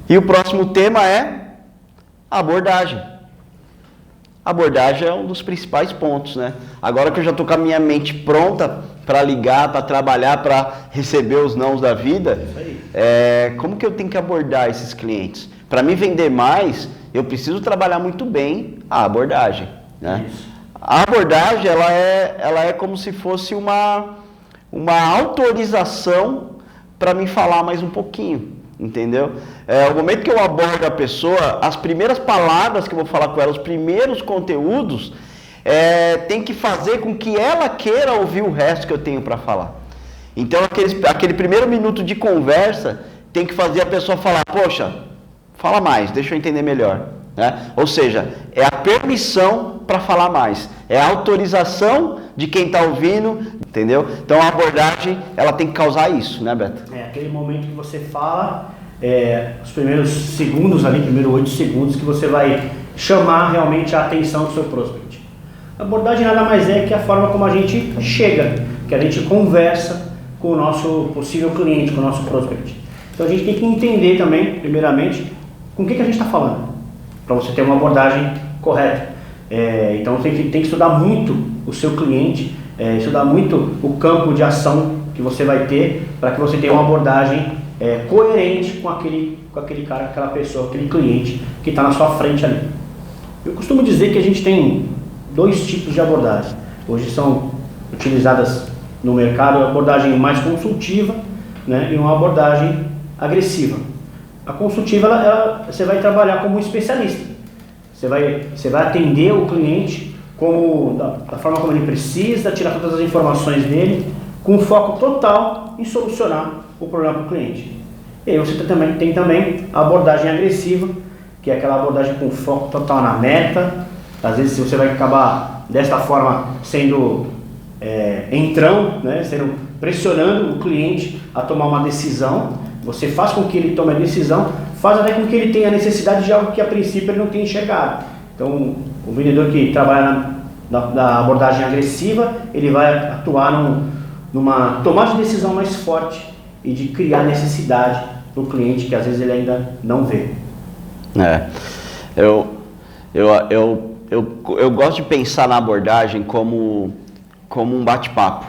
E o próximo tema é a abordagem. A abordagem é um dos principais pontos, né? Agora que eu já estou com a minha mente pronta para ligar, para trabalhar, para receber os nãos da vida, como que eu tenho que abordar esses clientes? Para me vender mais, eu preciso trabalhar muito bem a abordagem, né? A abordagem, ela é como se fosse uma autorização para me falar mais um pouquinho. Entendeu? O momento que eu abordo a pessoa, as primeiras palavras que eu vou falar com ela, os primeiros conteúdos, tem que fazer com que ela queira ouvir o resto que eu tenho para falar. Então, aquele primeiro minuto de conversa tem que fazer a pessoa falar, poxa, fala mais, deixa eu entender melhor. Né? Ou seja, é a permissão para falar mais, é a autorização de quem está ouvindo, entendeu? Então a abordagem, ela tem que causar isso, né, Beto? Aquele momento que você fala, os primeiros segundos ali, primeiros 8 segundos, que você vai chamar realmente a atenção do seu prospect. A abordagem nada mais é que a forma como a gente chega, que a gente conversa com o nosso possível cliente, com o nosso prospect. Então a gente tem que entender também, primeiramente, com o que a gente está falando, para você ter uma abordagem correta. Então tem que estudar muito o seu cliente, estudar muito o campo de ação que você vai ter para que você tenha uma abordagem coerente com aquele cara, aquela pessoa, aquele cliente que está na sua frente ali. Eu costumo dizer que a gente tem 2 tipos de abordagem. Hoje são utilizadas no mercado a abordagem mais consultiva, né, e uma abordagem agressiva. A consultiva, você vai trabalhar como um especialista. Você vai atender o cliente da forma como ele precisa, tirar todas as informações dele, com foco total em solucionar o problema do cliente. E aí você tem também a abordagem agressiva, que é aquela abordagem com foco total na meta. Às vezes você vai acabar desta forma sendo entrão, né, pressionando o cliente a tomar uma decisão. Você faz com que ele tome a decisão, faz até com que ele tenha necessidade de algo que a princípio ele não tem enxergado. Então, o vendedor que trabalha na abordagem agressiva, ele vai atuar numa tomada de decisão mais forte e de criar necessidade para o cliente que às vezes ele ainda não vê. Eu gosto de pensar na abordagem como um bate-papo,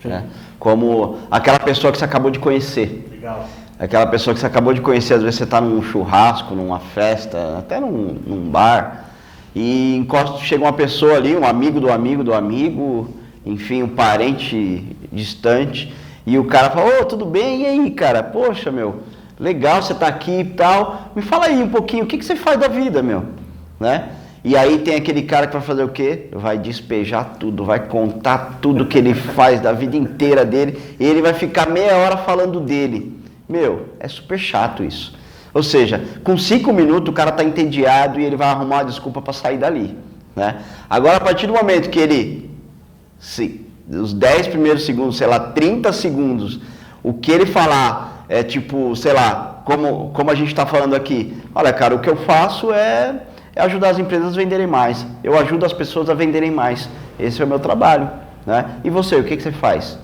né? Como aquela pessoa que você acabou de conhecer. Legal. Aquela pessoa que você acabou de conhecer, às vezes você está num churrasco, numa festa, até num bar, e chega uma pessoa ali, um amigo do amigo do amigo, enfim, um parente distante, e o cara fala, tudo bem? E aí, cara? Poxa, meu, legal você tá aqui e tal, me fala aí um pouquinho, o que você faz da vida, meu? Né? E aí tem aquele cara que vai fazer o quê? Vai despejar tudo, vai contar tudo que ele faz da vida inteira dele, e ele vai ficar meia hora falando dele. Meu, é super chato isso. Ou seja, com 5 minutos o cara está entediado e ele vai arrumar uma desculpa para sair dali. Né? Agora, a partir do momento que os 10 primeiros segundos, 30 segundos, o que ele falar é tipo, como a gente está falando aqui. Olha, cara, o que eu faço é ajudar as empresas a venderem mais. Eu ajudo as pessoas a venderem mais. Esse é o meu trabalho. Né? E você, o que você faz?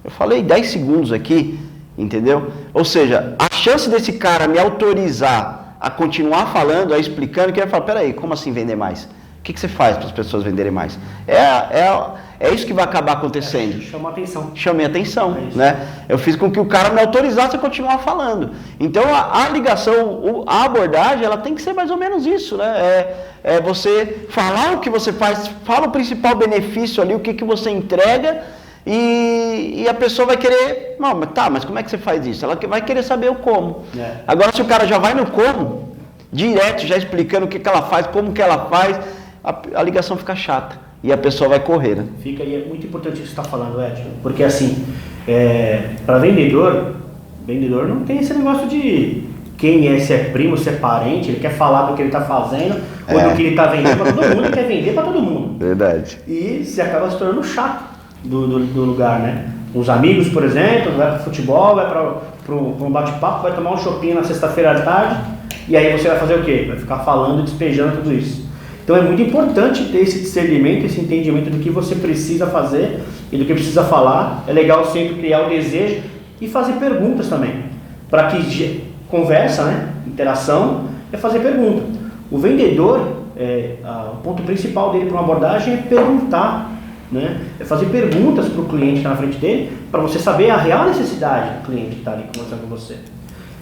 Eu falei 10 segundos aqui. Entendeu? Ou seja, a chance desse cara me autorizar a continuar falando, explicando, que ele vai falar, peraí, como assim vender mais? O que você faz para as pessoas venderem mais? É isso que vai acabar acontecendo. Chama a atenção. Chamei a atenção, né? Eu fiz com que o cara me autorizasse a continuar falando. Então, a ligação, a abordagem, ela tem que ser mais ou menos isso, né? É você falar o que você faz, fala o principal benefício ali, o que você entrega, e a pessoa vai querer, mas como é que você faz isso? Ela vai querer saber o como. Agora, se o cara já vai no como, direto, já explicando o que ela faz, como que ela faz, a ligação fica chata e a pessoa vai correr. Né? Fica, e é muito importante o que você está falando, Ed, porque assim, para vendedor não tem esse negócio de se é primo, se é parente, ele quer falar do que ele está fazendo, ou do que ele está vendendo para todo mundo, ele quer vender para todo mundo. Verdade. E se acaba se tornando chato do lugar, né? Os amigos, por exemplo, vai para futebol, vai para um bate-papo, vai tomar um shopping na sexta-feira à tarde, e aí você vai fazer o quê? Vai ficar falando, despejando tudo isso. Então é muito importante ter esse discernimento, esse entendimento do que você precisa fazer e do que precisa falar. É legal sempre criar o desejo e fazer perguntas também, para que conversa, né? Interação, é fazer pergunta. O vendedor, o ponto principal dele para uma abordagem é perguntar, né? É fazer perguntas para o cliente que está na frente dele, para você saber a real necessidade do cliente que está ali conversando com você.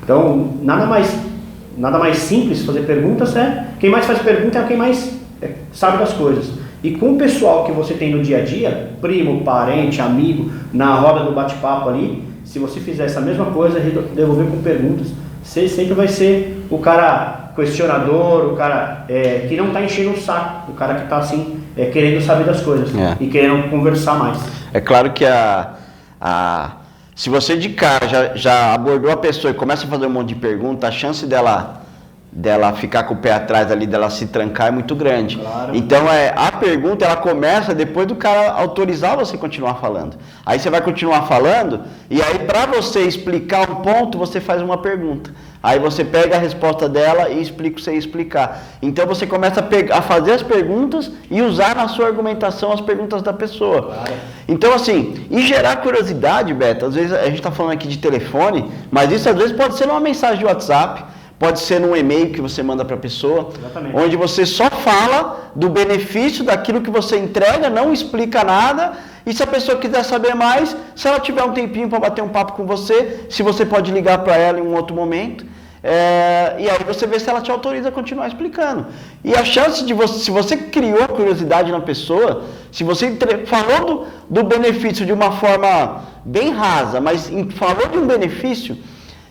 Então, nada mais simples fazer perguntas quem mais faz pergunta é quem mais sabe das coisas. E com o pessoal que você tem no dia a dia, primo, parente, amigo, na roda do bate-papo ali, se você fizer essa mesma coisa, devolver com perguntas, você sempre vai ser o cara questionador, o cara que não está enchendo o saco, o cara que está assim, querendo saber das coisas e querendo conversar mais. É claro que se você de cara já abordou a pessoa e começa a fazer um monte de perguntas, a chance dela ficar com o pé atrás ali, dela se trancar é muito grande. Claro. Então a pergunta ela começa depois do cara autorizar você continuar falando. Aí você vai continuar falando e aí para você explicar um ponto você faz uma pergunta. Aí você pega a resposta dela e explica o que você ia explicar. Então você começa a fazer as perguntas e usar na sua argumentação as perguntas da pessoa. Claro. Então assim, e gerar curiosidade, Beto, às vezes a gente está falando aqui de telefone, mas isso às vezes pode ser numa mensagem de WhatsApp, pode ser num e-mail que você manda para a pessoa, exatamente, onde você só fala do benefício daquilo que você entrega, não explica nada, e se a pessoa quiser saber mais, se ela tiver um tempinho para bater um papo com você, se você pode ligar para ela em um outro momento, e aí você vê se ela te autoriza a continuar explicando. E a chance de você, se você criou curiosidade na pessoa, se você falou do benefício de uma forma bem rasa, mas falou de um benefício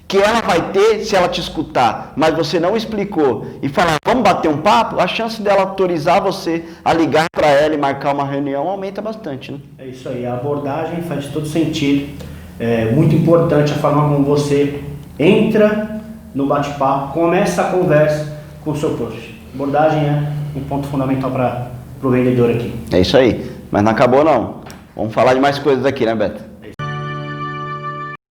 que ela vai ter se ela te escutar, mas você não explicou e falar, vamos bater um papo, a chance dela autorizar você a ligar para ela e marcar uma reunião aumenta bastante, né? É isso aí, a abordagem faz todo sentido, é muito importante a forma como você entra no bate-papo, começa a conversa com o seu prospect. Abordagem é um ponto fundamental para o vendedor aqui. É isso aí, mas não acabou não, vamos falar de mais coisas aqui, né, Beto?